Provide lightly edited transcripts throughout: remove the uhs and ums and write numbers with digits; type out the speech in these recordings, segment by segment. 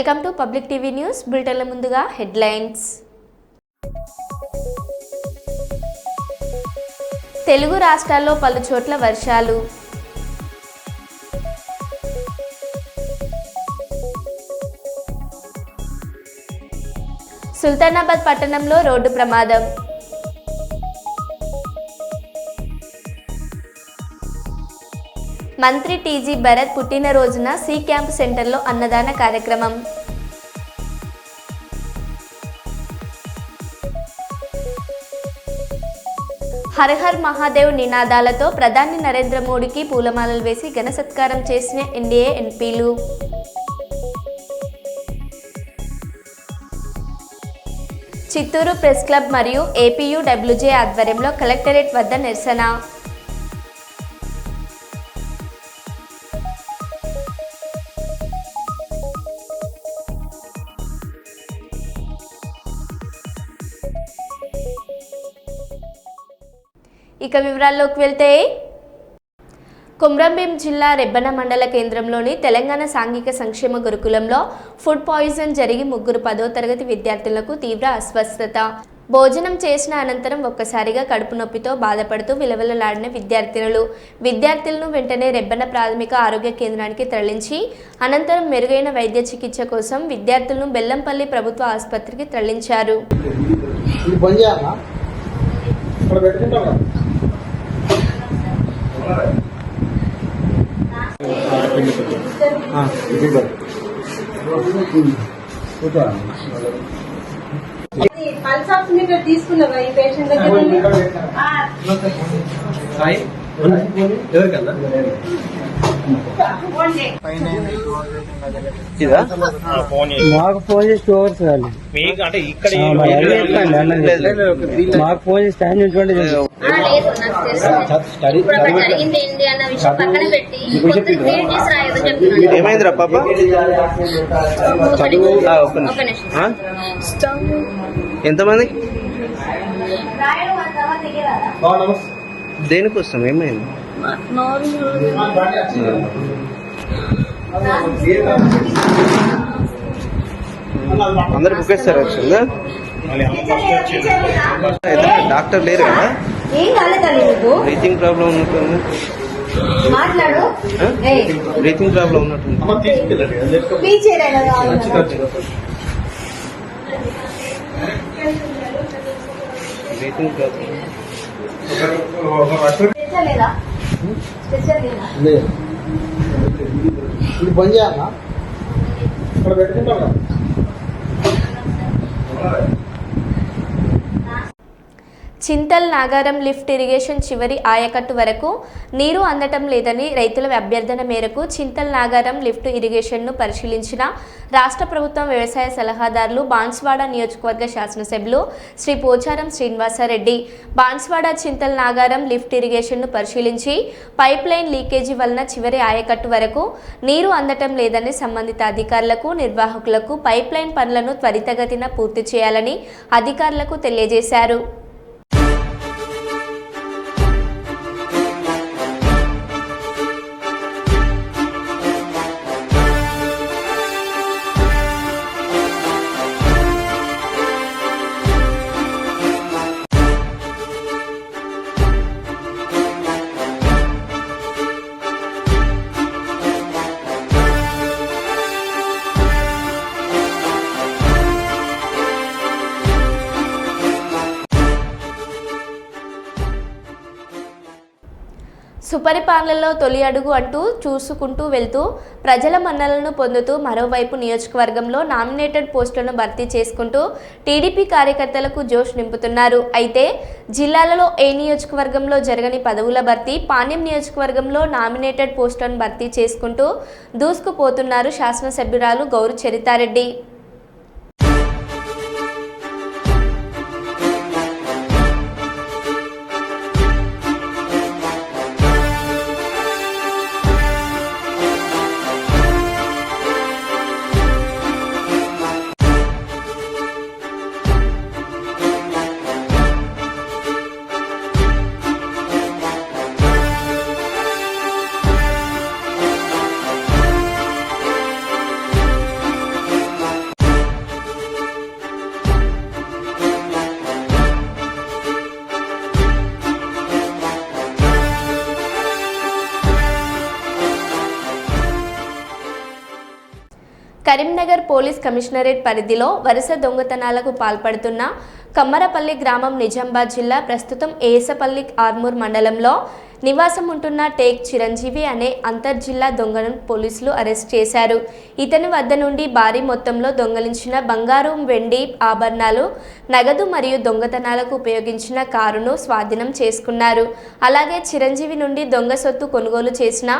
Welcome to public TV news బులెటిన్ల ముందుగా headlines. Telugu రాష్ట్రాల్లో పలు చోట్ల వర్షాలు. సుల్తానాబాద్ పట్టణంలో రోడ్డు ప్రమాదం. మంత్రి టీజీ భరత్ పుట్టినరోజున సి క్యాంప్ సెంటర్లో అన్నదాన కార్యక్రమం. హర్ హర్ మహాదేవ్ నినాదాలతో ప్రధాని నరేంద్ర మోడీకి పూలమాలలు వేసి ఘన సత్కారం చేసిన ఎన్డీఏ ఎంపీలు. చిత్తూరు ప్రెస్ క్లబ్ మరియు ఏపీయూడబ్ల్యూజే ఆధ్వర్యంలో కలెక్టరేట్ వద్ద నిరసన. ఇక వివరాల్లోకి వెళ్తే, కొమ్రంభీం జిల్లా రెబ్బన మండల కేంద్రంలోని తెలంగాణ సాంఘిక సంక్షేమ గురుకులంలో ఫుడ్ పాయిజన్ జరిగి 3 10వ తరగతి విద్యార్థులకు తీవ్ర అస్వస్థత. భోజనం చేసిన అనంతరం ఒక్కసారిగా కడుపు నొప్పితో బాధపడుతూ విలవిలలాడిన విద్యార్థులను వెంటనే రెబ్బన ప్రాథమిక ఆరోగ్య కేంద్రానికి తరలించి అనంతరం మెరుగైన వైద్య చికిత్స కోసం విద్యార్థులను బెల్లంపల్లి ప్రభుత్వ ఆసుపత్రికి తరలించారు. పల్స్ ఆక్సిమీటర్ తీసుకున్నావా ఈ పేషెంట్ దగ్గర నుండి? మాకు ఫోన్ చేసి ఓవర్స్ మాకు ఫోన్ చేసి టైం చూడండి. ఏమైందిరా పాప? ఎంతమంది? దేనికోసం ఏమైంది? అందరు బుక్ చేస్తారు వచ్చిందా? డాక్టర్ లేరు కదా? బ్రీతింగ్ ప్రాబ్లం ఉన్నట్టుంది. బ్రీతింగ్ ప్రాబ్లం ఉన్నట్టుంది. బ్రీతింగ్ ప్రాబ్లం ఇది బంద్ చేయాలా? ఇక్కడ పెట్టుకుంటా. చింతల్ నాగారం లిఫ్ట్ ఇరిగేషన్ చివరి ఆయకట్టు వరకు నీరు అందటం లేదని రైతుల అభ్యర్థన మేరకు చింతల్ నాగారం లిఫ్ట్ ఇరిగేషన్ను పరిశీలించిన రాష్ట్ర ప్రభుత్వం వ్యవసాయ సలహాదారులు బాన్స్వాడ నియోజకవర్గ శాసనసభ్యులు శ్రీ పోచారం శ్రీనివాసరెడ్డి బాన్స్వాడ చింతల్ నాగారం లిఫ్ట్ ఇరిగేషన్ను పరిశీలించి పైప్ లైన్ లీకేజీ వలన చివరి ఆయకట్టు వరకు నీరు అందటం లేదని సంబంధిత అధికారులకు నిర్వాహకులకు పైప్ లైన్ పనులను త్వరితగతిన పూర్తి చేయాలని అధికారులకు తెలియజేశారు. సుపరిపాలనలో తొలి అడుగు అంటూ చూసుకుంటూ వెళ్తూ ప్రజల మన్ననలను పొందుతూ మరోవైపు నియోజకవర్గంలో నామినేటెడ్ పోస్టులను భర్తీ చేసుకుంటూ టీడీపీ కార్యకర్తలకు జోష్ నింపుతున్నారు. అయితే జిల్లాలలో ఏ నియోజకవర్గంలో జరగని పదవుల భర్తీ, పాణ్యం నియోజకవర్గంలో నామినేటెడ్ పోస్టులను భర్తీ చేసుకుంటూ దూసుకుపోతున్నారు శాసనసభ్యురాలు గౌరు చరితారెడ్డి. కరీంనగర్ పోలీస్ కమిషనరేట్ పరిధిలో వరుస దొంగతనాలకు పాల్పడుతున్న కమ్మరపల్లి గ్రామం నిజామాబాద్ జిల్లా ప్రస్తుతం ఏసపల్లి ఆర్మూర్ మండలంలో నివాసం ఉంటున్న టేక్ చిరంజీవి అనే అంతర్జిల్లా దొంగను పోలీసులు అరెస్ట్ చేశారు. ఇతని వద్ద నుండి భారీ మొత్తంలో దొంగలించిన బంగారు, వెండి ఆభరణాలు, నగదు మరియు దొంగతనాలకు ఉపయోగించిన కారును స్వాధీనం చేసుకున్నారు. అలాగే చిరంజీవి నుండి దొంగ సొత్తు కొనుగోలు చేసిన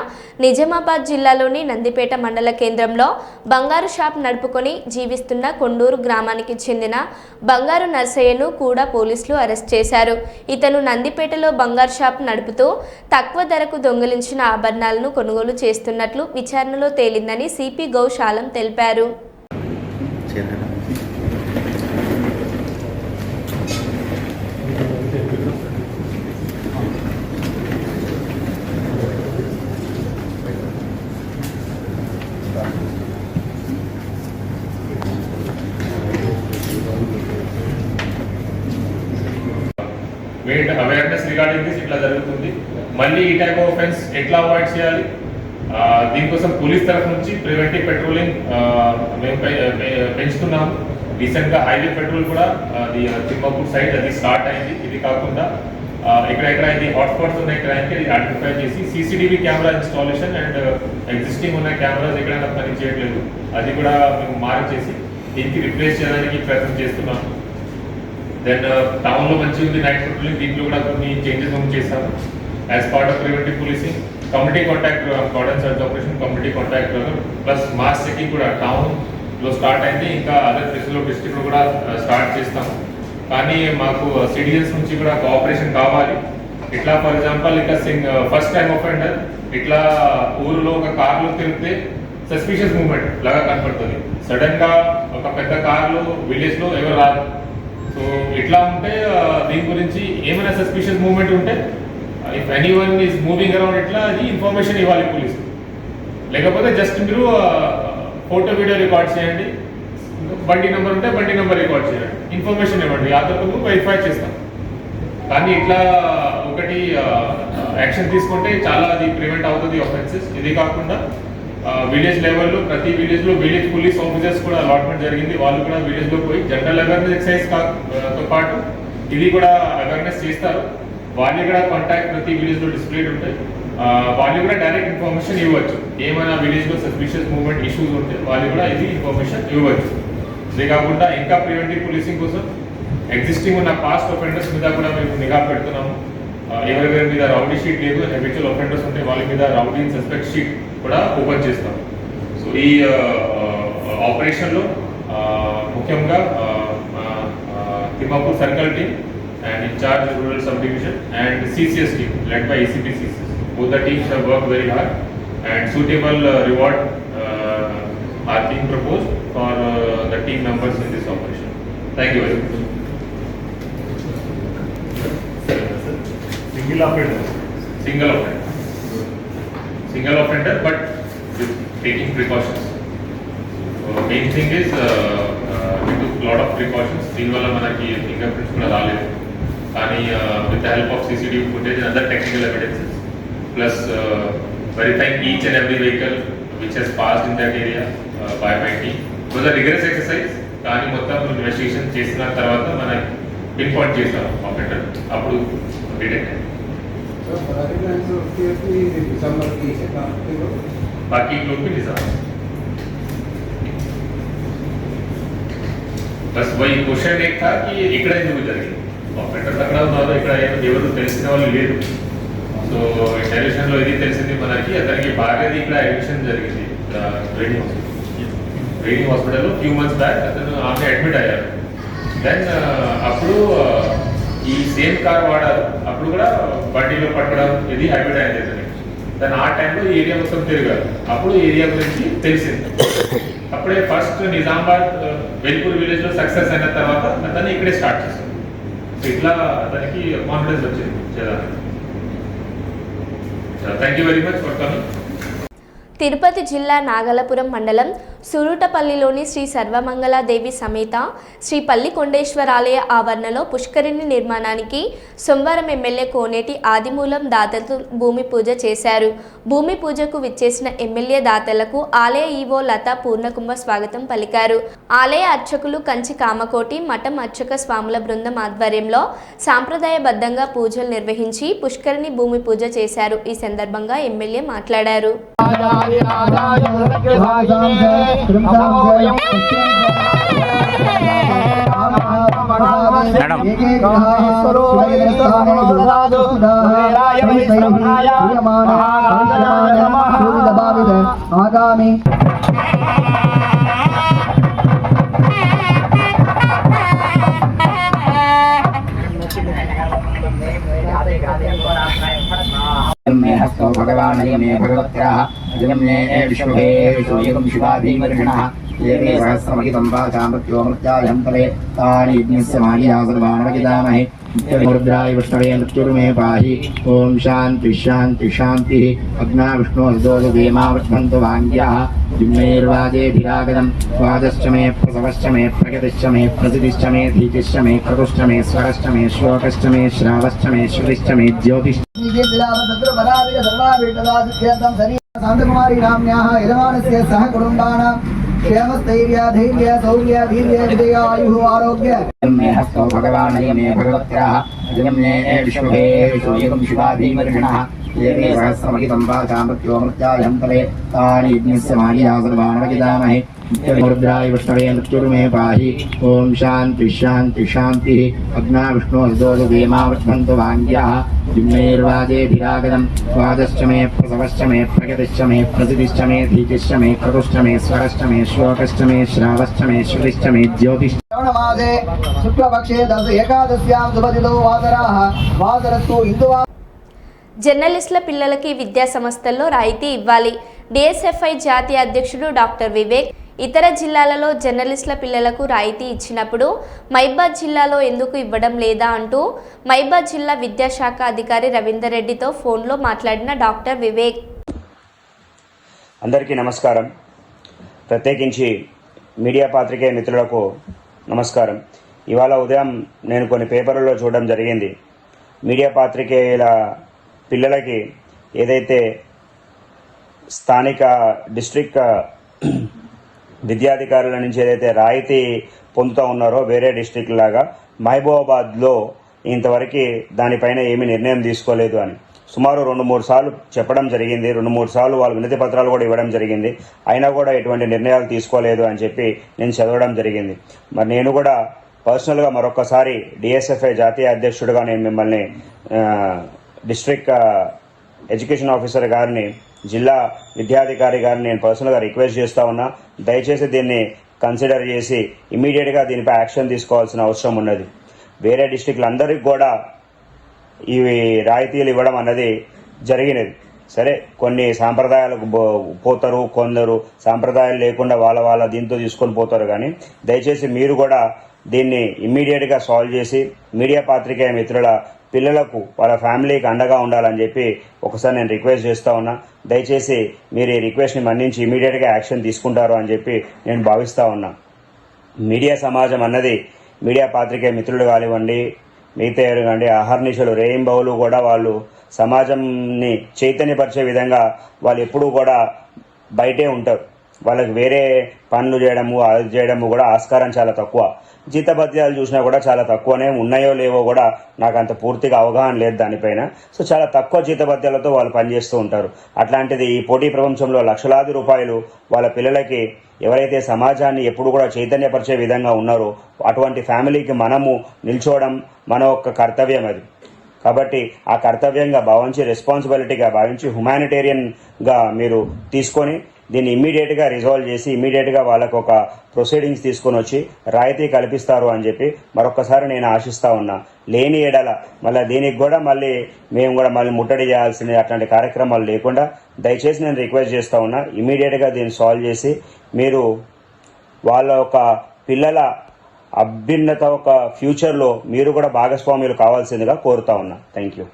నిజామాబాద్ జిల్లాలోని నందిపేట మండల కేంద్రంలో బంగారు షాప్ నడుపుకొని జీవిస్తున్న కొండూరు గ్రామానికి చెందిన బంగారు నర్సయ్యను కూడా పోలీసులు అరెస్ట్ చేశారు. ఇతను నందిపేటలో బంగారు షాప్ నడుపుతూ తక్కువ ధరకు దొంగిలించిన ఆభరణాలను కొనుగోలు చేస్తున్నట్లు విచారణలో తేలిందని సిపి గౌశాలం తెలిపారు. అవేర్నెస్ రిగార్డింగ్ దిస్ ఇట్లా జరుగుతుంది. మళ్ళీ ఈ టైప్ ఆఫ్ ఆఫెన్స్ ఎట్లా అవాయిడ్ చేయాలి, దీనికోసం పోలీస్ తరఫు నుంచి ప్రివెంటివ్ పెట్రోలింగ్ మేము పెంచుతున్నాము. రీసెంట్గా హైవే పెట్రోల్ కూడా అది తిమ్మాపూర్ సైడ్ అది స్టార్ట్ అయింది. ఇది కాకుండా ఎక్కడెక్కడ ఇది హాట్స్పాట్స్ ఉన్నాయి క్రైమ్కి అది ఐడెంటిఫై చేసి CCTV camera installation and existing ఉన్న కెమెరాస్ ఎక్కడైనా పని చేయట్లేదు అది కూడా మేము మార్చేసి దీనికి రిప్లేస్ చేయడానికి ప్రయత్నం చేస్తున్నాము. దెన్ టౌన్లో మంచి ఉంది నైట్ పెట్రోలింగ్, దీంట్లో కూడా కొన్ని చేంజెస్ మేము చేస్తాము. As part of preventive policing community contact cordon search operation community contact plus mass checking కూడా టౌన్లో స్టార్ట్ అయింది. ఇంకా అదర్ ప్లేసెస్లో డిస్ట్రిక్ట్లో కూడా స్టార్ట్ చేస్తాము. కానీ మాకు సిటిజన్స్ నుంచి కూడా కోఆపరేషన్ కావాలి. ఇట్లా ఫర్ ఎగ్జాంపుల్ ఇక ఫస్ట్ టైం అఫెండర్ ఇట్లా ఊరిలో ఒక కార్లో తిరిగితే సస్పిషియస్ మూవ్మెంట్ లాగా కనపడుతుంది. సడన్గా ఒక పెద్ద కార్లో విలేజ్లో ఎవరు రాదు. సో ఇట్లా ఉంటే దీని గురించి ఏమైనా సస్పిషియస్ మూవ్మెంట్ ఉంటే if any one is moving around ఇట్లా అది ఇన్ఫర్మేషన్ ఇవ్వాలి పోలీసు. లేకపోతే జస్ట్ మీరు ఫోటో వీడియో రికార్డ్ చేయండి, బండి నెంబర్ ఉంటే బండి నెంబర్ రికార్డ్ చేయండి, ఇన్ఫర్మేషన్ ఇవ్వండి, ఆ తర్వాత వెరిఫై చేస్తాం. కానీ ఇట్లా ఒకటి యాక్షన్ తీసుకుంటే చాలా అది ప్రివెంట్ అవుతుంది ఆఫెన్సెస్. ఇది కాకుండా విలేజ్ లెవెల్లో ప్రతి విలేజ్లో విలేజ్ పోలీస్ ఆఫీసర్స్ కూడా అలాట్మెంట్ జరిగింది. వాళ్ళు కూడా విలేజ్లో పోయి జనరల్ అవేర్నెస్ ఎక్సర్సైజ్తో పాటు ఇది కూడా అవేర్నెస్ చేస్తారు. వాళ్ళు కూడా కాంటాక్ట్ ప్రతి విలేజ్లో డిస్ప్లేడ్ ఉంటాయి. వాళ్ళు కూడా డైరెక్ట్ ఇన్ఫర్మేషన్ ఇవ్వచ్చు. ఏమైనా విలేజ్లో సస్పిషియస్ మూవ్మెంట్ ఇష్యూస్ ఉంటే వాళ్ళు కూడా ఇది ఇన్ఫర్మేషన్ ఇవ్వచ్చు. ఇదే కాకుండా ఇంకా ప్రివెంటివ్ పోలీసింగ్ కోసం ఎగ్జిస్టింగ్ ఉన్న పాస్ట్ ఒఫెండర్స్ మీద కూడా మేము నిఘా పెడుతున్నాము. ఎవరెవరి మీద రౌడీ షీట్ లేదు, హ్యాబిచువల్ ఒఫెండర్స్ ఉంటే వాళ్ళ మీద రౌడీ సస్పెక్ట్ షీట్ కూడా ఓపెన్ చేస్తాం. సో ఈ ఆపరేషన్లో ముఖ్యంగా Thimmapur circle team and in charge of rural subdivision and CCS team led by ACP CCS. Both the teams have worked very hard and suitable reward are being proposed for the team members in this operation. Thank you very much. Single offender. Single offender, but with taking precautions. Main thing is we took a lot of precautions. దీనివల్ల మనకి fingerprints కూడా రాలేదు. కానీ with the help of CCTV footage and other technical evidences, plus verifying each and every vehicle which has passed in that area by my team. It was a rigorous exercise. కానీ మొత్తం investigation చేసిన తర్వాత మనం pin point చేస్తాం operator అప్పుడు detect. बाकी लोग भी निजाम बस वही क्वेश्चन एक था कि ఇక్కడ ఎందుకు జరిగింది ఆపరేటర్ అక్కడ ఉన్నారు, ఇక్కడ ఎవరు తెలిసిన వాళ్ళు లేరు. సో ఇంటర్వ్యూషన్లో ఇది తెలిసింది మనకి అతనికి భార్యది ఇక్కడ అడ్మిషన్ జరిగింది ట్రైనింగ్ హాస్పిటల్లో ఫ్యూ మంత్స్ బ్యాక్. అతను ఆమె అడ్మిట్ అయ్యారు. దెన్ అప్పుడు ఈ సేమ్ కార్ వాడారు. అప్పుడు కూడా బండిలో పట్టడం ఇది హ్యాబిట్ అయింది అతనికి. దాని ఆ టైంలో ఈ ఏరియా మొత్తం తిరిగారు. అప్పుడు ఏరియా గురించి తెలిసింది. అప్పుడే ఫస్ట్ నిజామాబాద్ వెల్పూర్ విలేజ్లో సక్సెస్ అయిన తర్వాత అతన్ని ఇక్కడే స్టార్ట్ చేశారు. ఇట్లా అతనికి కాన్ఫిడెన్స్ వచ్చింది చేయడానికి. Thank you very much for coming. Tirupati జిల్లా నాగలపురం మండలం సురుటపల్లిలోని శ్రీ సర్వమంగళాదేవి సమేత శ్రీ పల్లికొండేశ్వరాలయ ఆవరణలో పుష్కరిణి నిర్మాణానికి సోమవారం ఎమ్మెల్యే కోనేటి ఆదిమూలం దాతలు భూమి పూజ చేశారు. భూమి పూజకు విచ్చేసిన ఎమ్మెల్యే దాతలకు ఆలయ ఈవో లతా పూర్ణకుంభ స్వాగతం పలికారు. ఆలయ అర్చకులు కంచి కామకోటి మఠం అర్చక స్వాముల బృందం ఆధ్వర్యంలో సాంప్రదాయబద్ధంగా పూజలు నిర్వహించి పుష్కరిణి భూమి పూజ చేశారు. ఈ సందర్భంగా ఎమ్మెల్యే మాట్లాడారు. ఆగామి मे हस्तो भगवान् मे भगवत्याः जगं मे विश्वभेषु एकं शिवाधीमर्षणः एके सहस्रमहितं वाचामृत्यो मृत्यायं तले तानि यज्ञस्य माया सर्वाणवगिदामहे रुद्राय विष्णवे मृत्युर्मे पाहि ॐ शान्ति शान्ति शान्तिः अग्ना विष्णोर्दोषवेमावर्धन्तु वाङ्ग्याः जिम्मेर्वाजेभिरागतं वाजश्च मे प्रसवश्च मे प्रगतिश्च मे प्रसिद्धिश्च मे धीतिश्च मे क्रतुश्च मे स्वरश्च मे श्लोकश्च मे श्रावश्च मे श्रुतिश्च मे ज्योतिश्च शान्तकुमारी नाम्न्याः यजमानस्य सह कुटुम्बानां क्षेमस्थैर्य धैर्य सौर्य वीर्य विजयायुः आरोग्य मे हस्तो भगवान् मे भगवत्याः जगं मे विश्वभेषु एकं शिवाधीमर्षणः एके सहस्रमहितं वाचामृत्यो मृत्यायं तले तानि यज्ञस्य माया सर्वाणवगिदामहे रुद्राय विष्णवे मृत्युर्मे पाहि ॐ शान्ति शान्ति शान्तिः अग्ना विष्णोर्दोषवेमावर्धन्तु वाङ्ग्याः जिम्मेर्वाजेभिरागतं वाजश्च मे प्रसवश्च मे प्रगतिश्च मे प्रसिद्धिश्च मे धीतिश्च मे क्रतुश्च मे स्वरश्च मे श्लोकश्च मे श्रावश्च मे श्रुतिश्च मे ज्योतिश्च श्रावणमासे शुक्लपक्षे दश एकादश्यां शुभतिथौ वासराः वासरस्तु हिन्दुवा జర్నలిస్టుల పిల్లలకి విద్యా సంస్థల్లో రాయితీ ఇవ్వాలి. డిఎస్ఎఫ్ఐ జాతీయ అధ్యక్షుడు డాక్టర్ వివేక్ ఇతర జిల్లాలలో జర్నలిస్టుల పిల్లలకు రాయితీ ఇచ్చినప్పుడు మైబాద్ జిల్లాలో ఎందుకు ఇవ్వడం లేదా అంటూ మైబాద్ జిల్లా విద్యాశాఖ అధికారి రవీందర్ రెడ్డితో ఫోన్లో మాట్లాడిన డాక్టర్ వివేక్. అందరికీ నమస్కారం. ప్రత్యేకించి మీడియా పాత్రికేయ మిత్రులకు నమస్కారం. ఇవాళ ఉదయం నేను కొన్ని పేపర్లలో చూడడం జరిగింది. మీడియా పాత్రికేయుల పిల్లలకి ఏదైతే స్థానిక డిస్ట్రిక్ట్ విద్యాధికారుల నుంచి ఏదైతే రాయితీ పొందుతూ ఉన్నారో వేరే డిస్ట్రిక్ట్ లాగా మహబూబాబాద్లో ఇంతవరకు దానిపైన ఏమీ నిర్ణయం తీసుకోలేదు అని సుమారు 2-3 సార్లు చెప్పడం జరిగింది. 2-3 సార్లు వాళ్ళు వినతి పత్రాలు కూడా ఇవ్వడం జరిగింది. అయినా కూడా ఎటువంటి నిర్ణయాలు తీసుకోలేదు అని చెప్పి నేను చదవడం జరిగింది. మరి నేను కూడా పర్సనల్గా మరొకసారి డిఎస్ఎఫ్ఐ జాతీయ అధ్యక్షుడిగా నేను మిమ్మల్ని డిస్ట్రిక్ట్ ఎడ్యుకేషన్ ఆఫీసర్ గారిని జిల్లా విద్యాధికారి గారిని నేను పర్సనల్గా రిక్వెస్ట్ చేస్తూ ఉన్నా. దయచేసి దీన్ని కన్సిడర్ చేసి ఇమీడియట్గా దీనిపై యాక్షన్ తీసుకోవాల్సిన అవసరం ఉన్నది. వేరే డిస్ట్రిక్ట్లందరికీ కూడా ఇవి రాయితీలు ఇవ్వడం అన్నది జరిగినది. సరే, కొన్ని సాంప్రదాయాలకు పోతారు, కొందరు సాంప్రదాయాలు లేకుండా వాళ్ళ దీంతో తీసుకొని పోతారు. కానీ దయచేసి మీరు కూడా దీన్ని ఇమ్మీడియట్గా సాల్వ్ చేసి మీడియా పాత్రికేయ మిత్రుల పిల్లలకు వాళ్ళ ఫ్యామిలీకి అండగా ఉండాలని చెప్పి ఒకసారి నేను రిక్వెస్ట్ చేస్తూ ఉన్నా. దయచేసి మీరు ఈ రిక్వెస్ట్ని మన్నించి ఇమీడియట్గా యాక్షన్ తీసుకుంటారు అని చెప్పి నేను భావిస్తూ ఉన్నా. మీడియా సమాజం అన్నది మీడియా పాత్రికేయ మిత్రులు కానివ్వండి, మిగతా ఎవరు కానివ్వండి, అహర్నిశలు రేయింబవులు కూడా వాళ్ళు సమాజంని చైతన్యపరిచే విధంగా వాళ్ళు ఎప్పుడూ కూడా బయటే ఉంటారు. వాళ్ళకి వేరే పనులు చేయడము అది చేయడము కూడా ఆస్కారం చాలా తక్కువ. జీతభత్యాలు చూసినా కూడా చాలా తక్కువనే ఉన్నాయో లేవో కూడా నాకు అంత పూర్తిగా అవగాహన లేదు దానిపైన. సో చాలా తక్కువ జీతభత్యాలతో వాళ్ళు పనిచేస్తూ ఉంటారు. అట్లాంటిది ఈ పోటీ ప్రపంచంలో లక్షలాది రూపాయలు వాళ్ళ పిల్లలకి ఎవరైతే సమాజాన్ని ఎప్పుడు కూడా చైతన్యపరిచే విధంగా ఉన్నారో అటువంటి ఫ్యామిలీకి మనము నిల్చోవడం మన యొక్క కర్తవ్యం అది. కాబట్టి ఆ కర్తవ్యంగా భావించి, రెస్పాన్సిబిలిటీగా భావించి, హ్యుమానిటేరియన్గా మీరు తీసుకొని దీన్ని ఇమ్మీడియట్గా రిజాల్వ్ చేసి ఇమ్మీడియట్గా వాళ్ళకు ఒక ప్రొసీడింగ్స్ తీసుకొని వచ్చి రాయితీ కల్పిస్తారు అని చెప్పి మరొకసారి నేను ఆశిస్తూ ఉన్నా. లేని ఎడల మళ్ళీ దీనికి కూడా మేము కూడా ముట్టడి చేయాల్సిన అట్లాంటి కార్యక్రమాలు లేకుండా దయచేసి నేను రిక్వెస్ట్ చేస్తూ ఉన్నా. ఇమ్మీడియట్గా దీన్ని సాల్వ్ చేసి మీరు వాళ్ళ ఒక పిల్లల అభ్యున్నత ఒక ఫ్యూచర్లో మీరు కూడా భాగస్వాములు కావాల్సిందిగా కోరుతా ఉన్నా. Thank you.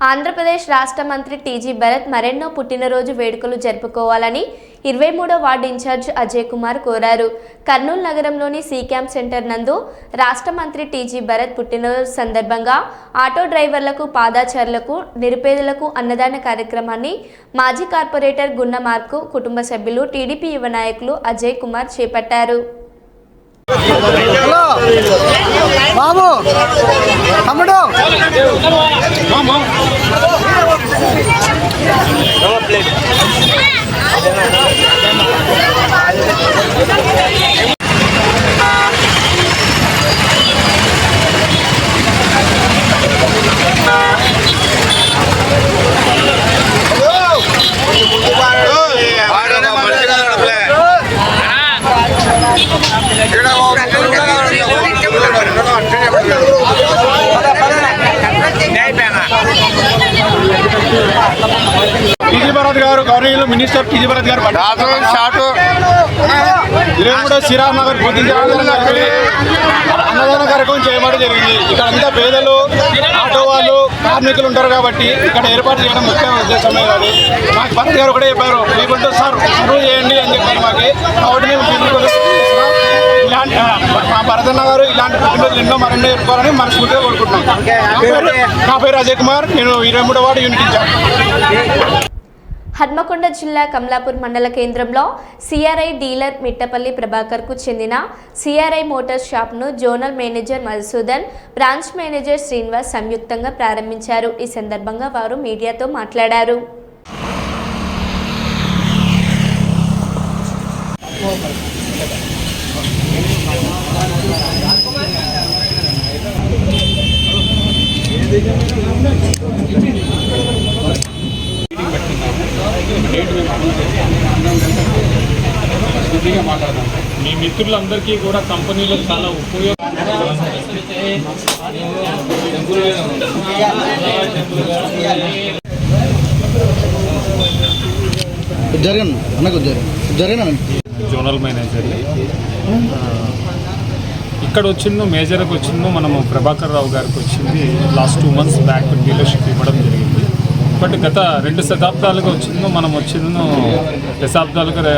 ఆంధ్రప్రదేశ్ రాష్ట్ర మంత్రి టీజీ భరత్ మరెన్నో పుట్టినరోజు వేడుకలు జరుపుకోవాలని 23వ వార్డు ఇన్ఛార్జ్ అజయ్ కుమార్ కోరారు. కర్నూలు నగరంలోని సి క్యాంప్ సెంటర్ నందు రాష్ట్ర మంత్రి టీజీ భరత్ పుట్టినరోజు సందర్భంగా ఆటో డ్రైవర్లకు, పాదాచారులకు, నిరుపేదలకు అన్నదాన కార్యక్రమాన్ని మాజీ కార్పొరేటర్ గున్న మార్కు కుటుంబ సభ్యులు, టీడీపీ యువ నాయకులు అజయ్ కుమార్ చేపట్టారు. బాబు తమ్ముడు టీజీ భరత్ గారు, గౌరవనీయులు మినిస్టర్ టీజీ భరత్ గారు కూడా శ్రీరామ్ నగర్ అన్నదాన కార్యక్రమం చేయడం జరిగింది. ఇక్కడ అంతా పేదలు, ఆటో వాళ్ళు, కార్మికులు ఉంటారు కాబట్టి ఇక్కడ ఏర్పాటు చేయడం ముఖ్య ఉద్దేశమే. కాదు మాకు భరత్ గారు కూడా చెప్పారు, మీకుంటూ సార్ సర్వ్ చేయండి అని చెప్పారు మాకు. కాబట్టి మేము ఇలాంటి మా భరతన్న గారు ఇలాంటి పుట్టినరోజులు ఎన్నో మరెన్నో జరుపుకోవాలని మనస్ఫూర్తిగా కోరుకుంటున్నాం. నా పేరు అజయ్ కుమార్, నేను 23వ వార్డు యూనిట్ ఇన్ఛార్జ్. హన్మకొండ జిల్లా కమలాపూర్ మండల కేంద్రంలో సిఆర్ఐ డీలర్ మిట్టపల్లి ప్రభాకర్కు చెందిన సిఆర్ఐ మోటార్స్ షాప్ను zonal manager Madhusudan, branch manager Srinivas సంయుక్తంగా ప్రారంభించారు. ఈ సందర్భంగా వారు మీడియాతో మాట్లాడారు. మీ మిత్రులందరికీ కూడా కంపెనీలో చాలా జోనల్ మేనేజర్ ఇక్కడ వచ్చిందో మేజర్కి వచ్చిందో మనము ప్రభాకర్ రావు గారికి వచ్చింది లాస్ట్ 2 months బ్యాక్ డీలర్షిప్ ఇవ్వడం జరిగింది. బట్ గత 2 శతాబ్దాలుగా వచ్చిందో మనం వచ్చిందో దశాబ్దాలుగా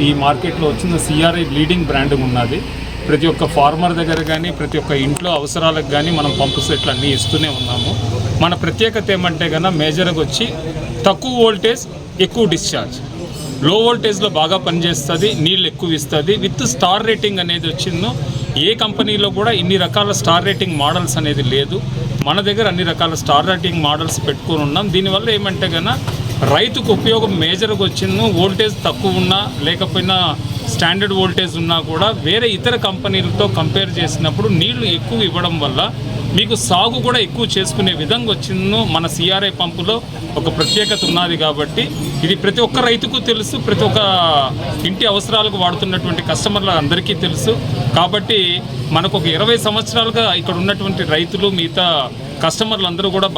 ఈ మార్కెట్లో వచ్చిందో సిఆర్ఐ లీడింగ్ బ్రాండ్ ఉన్నది. ప్రతి ఒక్క ఫార్మర్ దగ్గర కానీ ప్రతి ఒక్క ఇంట్లో అవసరాలకు కానీ మనం పంపు సెట్లు అన్నీ ఇస్తూనే ఉన్నాము. మన ప్రత్యేకత ఏమంటే కన్నా మేజర్కి వచ్చి తక్కువ వోల్టేజ్ ఎక్కువ డిశ్చార్జ్, లో వోల్టేజ్లో బాగా పనిచేస్తుంది, నీళ్ళు ఎక్కువ ఇస్తుంది. విత్ స్టార్ రేటింగ్ అనేది వచ్చిందో ఏ కంపెనీలో కూడా ఇన్ని రకాల స్టార్ రేటింగ్ మోడల్స్ అనేది లేదు. మన దగ్గర అన్ని రకాల స్టార్ రేటింగ్ మోడల్స్ పెట్టుకొని ఉన్నాం. దీనివల్ల ఏమంటే కన్నా రైతుకు ఉపయోగం మేజర్గా వచ్చిందో వోల్టేజ్ తక్కువ ఉన్నా లేకపోయినా స్టాండర్డ్ వోల్టేజ్ ఉన్నా కూడా వేరే ఇతర కంపెనీలతో కంపేర్ చేసినప్పుడు నీళ్లు ఎక్కువ ఇవ్వడం వల్ల మీకు సాగు కూడా ఎక్కువ చేసుకునే విధంగా వచ్చిందో మన సిఆర్ఐ పంపులో ఒక ప్రత్యేకత ఉన్నది. కాబట్టి ఇది ప్రతి ఒక్క రైతుకు తెలుసు, ప్రతి ఒక్క ఇంటి అవసరాలకు వాడుతున్నటువంటి కస్టమర్ల అందరికీ తెలుసు. కాబట్టి మనకు ఒక 20 సంవత్సరాలుగా ఇక్కడ ఉన్నటువంటి రైతులు మిగతా కస్టమర్లు అందరూ కూడా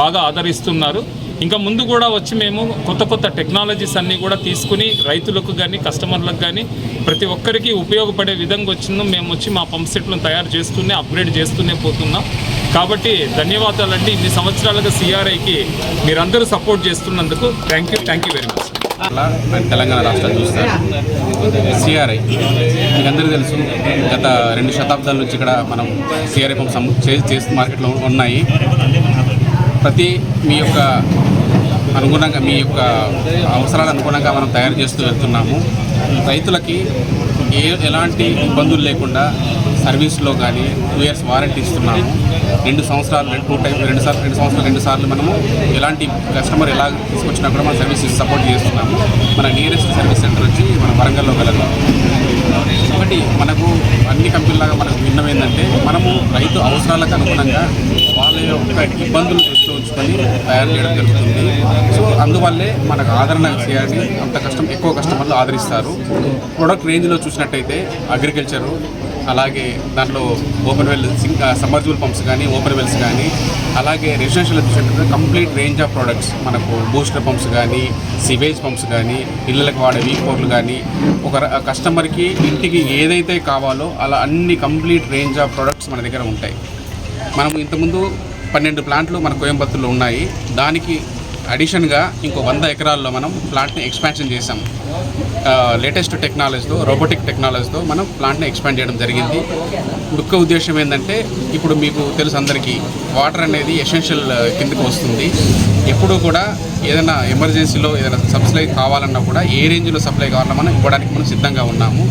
బాగా ఆదరిస్తున్నారు. ఇంకా ముందు కూడా వచ్చి మేము కొత్త టెక్నాలజీస్ అన్నీ కూడా తీసుకుని రైతులకు కానీ కస్టమర్లకు కానీ ప్రతి ఒక్కరికి ఉపయోగపడే విధంగా వచ్చిందో మేము వచ్చి మా పంప్ సెట్లను తయారు చేస్తూనే అప్గ్రేడ్ చేస్తూనే పోతున్నాం. కాబట్టి ధన్యవాదాలండి. ఇన్ని సంవత్సరాలుగా సిఆర్ఐకి మీరందరూ సపోర్ట్ చేస్తున్నందుకు థ్యాంక్ యూ వెరీ మచ్. నేను తెలంగాణ రాష్ట్రాన్ని చూస్తాను. సిఆర్ఐ మీకు అందరికీ తెలుసు, గత 2 శతాబ్దాల నుంచి ఇక్కడ మనం సిఆర్ఐ పంప్ చేస్తూ మార్కెట్లో ఉన్నాయి. ప్రతి మీ యొక్క అనుగుణంగా మీ యొక్క అవసరాల అనుగుణంగా మనం తయారు చేస్తూ వెళ్తున్నాము. రైతులకి ఎలాంటి ఇబ్బందులు లేకుండా సర్వీస్లో కానీ 2 years వారంటీ ఇస్తున్నాము. 2 సంవత్సరాలు 2 సార్లు మనము ఎలాంటి కస్టమర్ ఎలా తీసుకొచ్చినా కూడా మన సర్వీస్ సపోర్ట్ చేస్తున్నాము. మన నియరెస్ట్ సర్వీస్ సెంటర్ వచ్చి మన వరంగల్లో కలదు. ఒకటి మనకు అన్ని కంపెనీలాగా మనకు భిన్నం ఏంటంటే మనము రైతు అవసరాలకు అనుగుణంగా వాళ్ళ యొక్క ఇబ్బందులు దృష్టిలో ఉంచుకొని తయారు చేయడం జరుగుతుంది. సో అందువల్లే మనకు ఆదరణ చేయాలి, ఎక్కువ కస్టమర్లు ఆదరిస్తారు. ప్రొడక్ట్ రేంజ్లో చూసినట్టయితే అగ్రికల్చరు, అలాగే దాంట్లో ఓపెన్ వెల్ సమ్మర్జిబుల్ పంప్స్ కానీ ఓపెన్ వెల్స్ కానీ, అలాగే రెసిడెన్షియల్ చూసినట్టయితే కంప్లీట్ రేంజ్ ఆఫ్ ప్రొడక్ట్స్ మనకు బూస్టర్ పంప్స్ కానీ సివేజ్ పంప్స్ కానీ ఇళ్ళకి వాడే వీకోర్లు కానీ ఒక కస్టమర్కి ఇంటికి ఏదైతే కావాలో అలా అన్ని కంప్లీట్ రేంజ్ ఆఫ్ ప్రొడక్ట్స్ మన దగ్గర ఉంటాయి. మనం ఇంతకుముందు 12 ప్లాంట్లు మన కోయంబత్తూరులో ఉన్నాయి. దానికి అడిషన్గా ఇంకో 100 ఎకరాల్లో మనం ప్లాంట్ని ఎక్స్పాన్షన్ చేసాం. లేటెస్ట్ టెక్నాలజీతో, రోబోటిక్ టెక్నాలజీతో మనం ప్లాంట్ని ఎక్స్పాండ్ చేయడం జరిగింది. ముఖ్య ఉద్దేశం ఏంటంటే, ఇప్పుడు మీకు తెలుసు అందరికీ, వాటర్ అనేది ఎసెన్షియల్ కిందకు వస్తుంది. ఎప్పుడూ కూడా ఏదైనా ఎమర్జెన్సీలో ఏదైనా సప్లై కావాలన్నా కూడా ఏ రేంజ్లో సప్లై కావాలన్నా మనం ఇవ్వడానికి మనం సిద్ధంగా ఉన్నాము.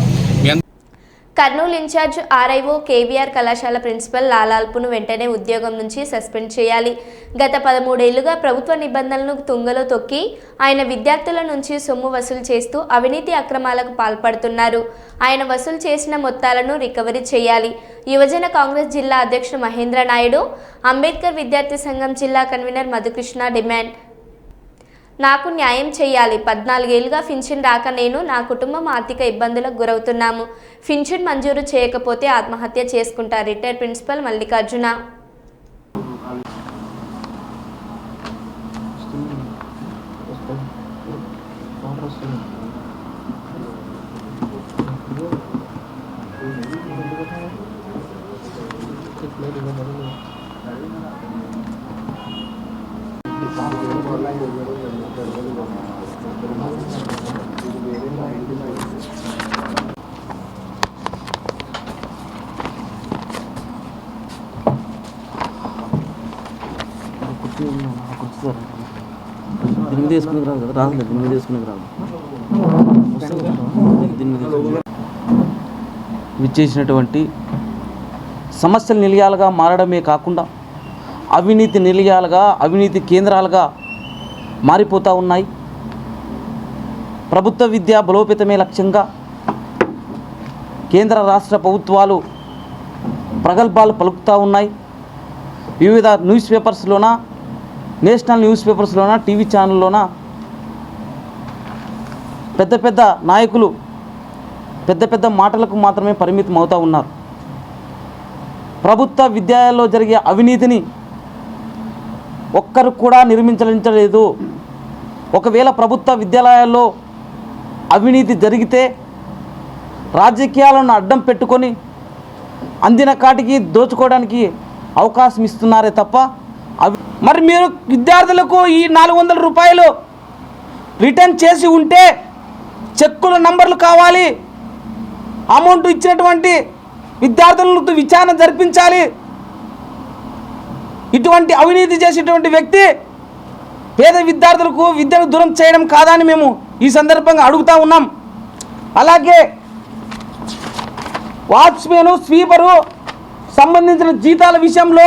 కర్నూలు ఇన్ఛార్జ్ ఆర్ఐఓ కేవీఆర్ కళాశాల ప్రిన్సిపల్ లాలాల్పును వెంటనే ఉద్యోగం నుంచి సస్పెండ్ చేయాలి. గత 13 ఏళ్లుగా ప్రభుత్వ నిబంధనలను తుంగలో తొక్కి ఆయన విద్యార్థుల నుంచి సొమ్ము వసూలు చేస్తూ అవినీతి అక్రమాలకు పాల్పడుతున్నారు. ఆయన వసూలు చేసిన మొత్తాలను రికవరీ చేయాలి. యువజన కాంగ్రెస్ జిల్లా అధ్యక్షుడు మహేంద్ర నాయుడు, అంబేద్కర్ విద్యార్థి సంఘం జిల్లా కన్వీనర్ మధుకృష్ణ డిమాండ్. నాకు న్యాయం చేయాలి. 14 ఏళ్లుగా పింఛన్ రాక నేను, నా కుటుంబం ఆర్థిక ఇబ్బందులకు గురవుతున్నాము. పింఛన్ మంజూరు చేయకపోతే ఆత్మహత్య చేసుకుంటా. Retired principal Mallikarjuna. విచ్చేసినటువంటి సమస్యలు నిలయాలుగా మారడమే కాకుండా అవినీతి నిలయాలుగా, అవినీతి కేంద్రాలుగా మారిపోతూ ఉన్నాయి. ప్రభుత్వ విద్య బలోపేతమే లక్ష్యంగా కేంద్ర రాష్ట్ర ప్రభుత్వాలు ప్రగల్భాలు పలుకుతూ ఉన్నాయి. వివిధ న్యూస్ పేపర్స్లోన, నేషనల్ న్యూస్ పేపర్స్లోన, టీవీ ఛానల్లోన పెద్ద పెద్ద నాయకులు పెద్ద పెద్ద మాటలకు మాత్రమే పరిమితం అవుతూ ఉన్నారు. ప్రభుత్వ విద్యాలయాల్లో జరిగే అవినీతిని ఒక్కరు కూడా నిర్మించలేదు. ఒకవేళ ప్రభుత్వ విద్యాలయాల్లో అవినీతి జరిగితే రాజకీయాలను అడ్డం పెట్టుకొని అందిన కాటికి దోచుకోవడానికి అవకాశం ఇస్తున్నారే తప్ప మరి మీరు విద్యార్థులకు ఈ 400 రూపాయలు రిటర్న్ చేసి ఉంటే చెక్కుల నంబర్లు కావాలి. అమౌంట్ ఇచ్చినటువంటి విద్యార్థులను విచారణ జరిపించాలి. ఇటువంటి అవినీతి చేసేటువంటి వ్యక్తి పేద విద్యార్థులకు విద్యను దూరం చేయడం కాదా అని మేము ఈ సందర్భంగా అడుగుతూ ఉన్నాం. అలాగే వాచ్మెను, స్వీపరు సంబంధించిన జీతాల విషయంలో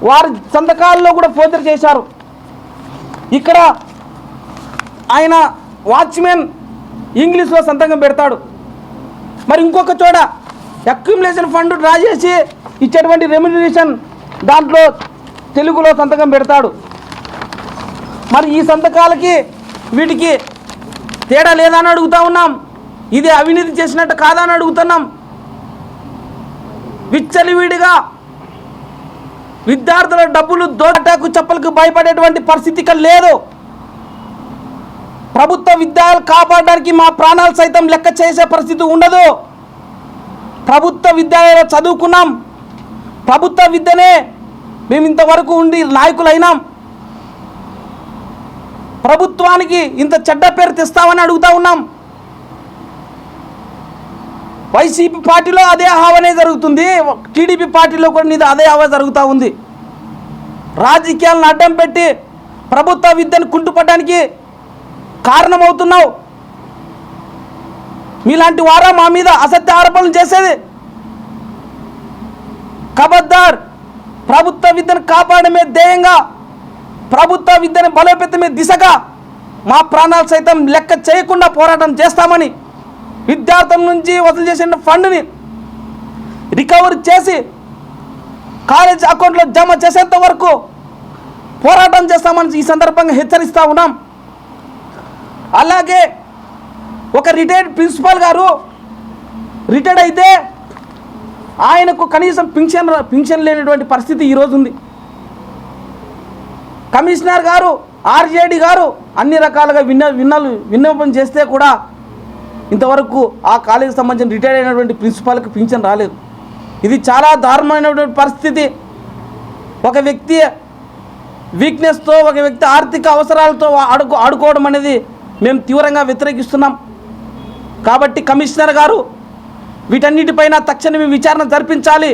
వారి సంతకాల్లో కూడా ఫోర్జరీ చేశారు. ఇక్కడ ఆయన వాచ్మెన్ ఇంగ్లీష్లో సంతకం పెడతాడు, మరి ఇంకొక చోట అక్యుములేషన్ ఫండ్ డ్రా చేసి ఇచ్చేటువంటి రెమ్యునరేషన్ దాంట్లో తెలుగులో సంతకం పెడతాడు. మరి ఈ సంతకాలకి వీటికి తేడా లేదా అని అడుగుతూ ఉన్నాం. ఇది అవినీతి చేసినట్టు కాదా అని అడుగుతున్నాం. విచ్చలివిడిగా విద్యార్థుల డబ్బులు దోటాకు చెప్పలకు భయపడేటువంటి పరిస్థితి ఇక్కడ లేదు. ప్రభుత్వ విద్యాలయాలు కాపాడడానికి మా ప్రాణాలు సైతం లెక్క చేసే పరిస్థితి ఉండదు. ప్రభుత్వ విద్యాలయాల్లో చదువుకున్నాం, ప్రభుత్వ విద్యనే మేము ఇంతవరకు ఉండి నాయకులైనాం. ప్రభుత్వానికి ఇంత చెడ్డ పేరు తెస్తామని అడుగుతూ ఉన్నాం. వైసీపీ పార్టీలో అదే హావనే జరుగుతుంది, టీడీపీ పార్టీలో కూడా అదే హావ జరుగుతూ ఉంది. రాజకీయాలను అడ్డం పెట్టి ప్రభుత్వ విద్యను కుంటుపడడానికి కారణమవుతున్నావు. మీలాంటి వారా మా మీద అసత్య ఆరోపణలు చేసేది? ఖబర్దార్, ప్రభుత్వ విద్యను కాపాడమే ధ్యేయంగా, ప్రభుత్వ విద్యను బలోపేతమే దిశగా మా ప్రాణాలు సైతం లెక్క చేయకుండా పోరాటం చేస్తామని, విద్యార్థుల నుంచి వసూలు చేసిన ఫండ్ని రికవరీ చేసి కాలేజ్ అకౌంట్లో జమ చేసేంత వరకు పోరాటం చేస్తామని ఈ సందర్భంగా హెచ్చరిస్తూ ఉన్నాం. అలాగే ఒక రిటైర్డ్ ప్రిన్సిపాల్ గారు రిటైర్డ్ అయితే ఆయనకు కనీసం పింఛన్ లేనటువంటి పరిస్థితి ఈరోజు ఉంది. కమిషనర్ గారు, ఆర్జేడీ గారు అన్ని రకాలుగా విన్నపం చేస్తే కూడా ఇంతవరకు ఆ కాలేజీకి సంబంధించిన రిటైర్ అయినటువంటి ప్రిన్సిపాల్కి పింఛన్ రాలేదు. ఇది చాలా దారుణమైనటువంటి పరిస్థితి. ఒక వ్యక్తి వీక్నెస్తో ఒక వ్యక్తి ఆర్థిక అవసరాలతో ఆడుకోవడం అనేది మేము తీవ్రంగా వ్యతిరేకిస్తున్నాం. కాబట్టి కమిషనర్ గారు వీటన్నిటిపైన తక్షణమే విచారణ జరిపించాలి.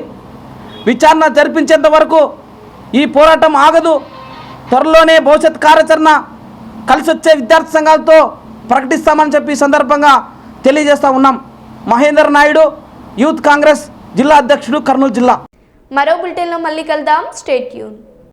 విచారణ జరిపించేంత వరకు ఈ పోరాటం ఆగదు. త్వరలోనే భవిష్యత్ కార్యాచరణ కలిసి వచ్చే విద్యార్థి సంఘాలతో ప్రకటిస్తామని చెప్పి ఈ సందర్భంగా తెలియజేస్తూ ఉన్నాం. మహేందర్ నాయుడు, యూత్ కాంగ్రెస్ జిల్లా అధ్యక్షుడు, కర్నూలు జిల్లా. మరో బులెటిన్లో మళ్ళీ కలుద్దాం. Stay tune.